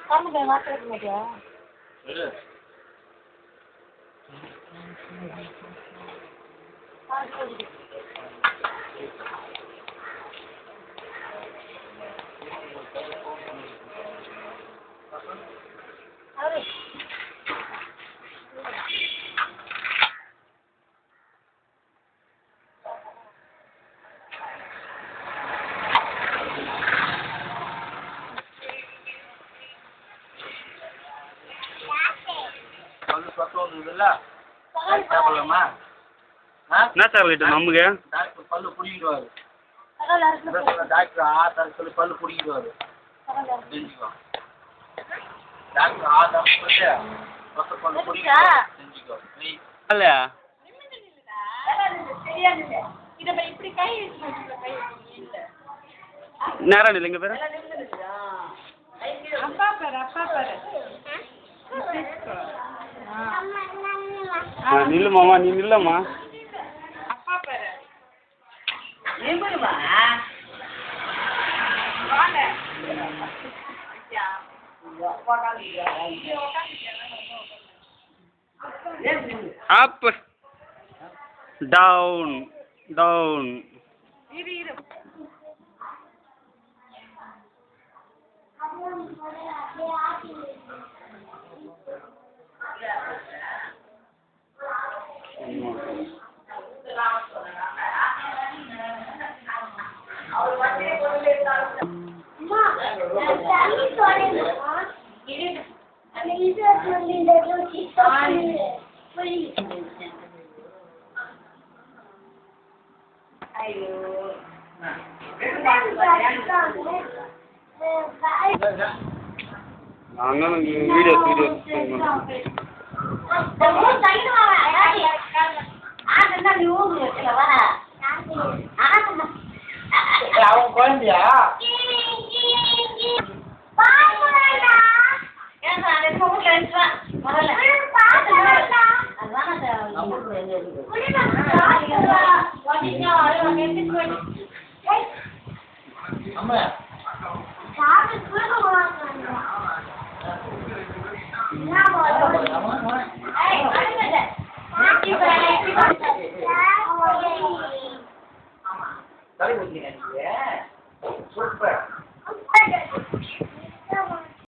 kamu udah makan aja. Udah. என்ன chocolate நமக்கு பல்லு புடிங்கிடுவாரு டாக்டர் ஆத்தாரு சொல்லி பல்லு புடிங்கிடுவாரு செஞ்சுக்கோ டாக்டர் ஆதாரம் சொல்லிட்டு பல்லு புடிங்கிடுவாரு செஞ்சுக்கோ இல்லையா நேரம் இல்லை எங்க பேரு நில்லு மாமா நீ நில்லம்மா up down down வீடியோ அவன் குழந்தையா அம்மா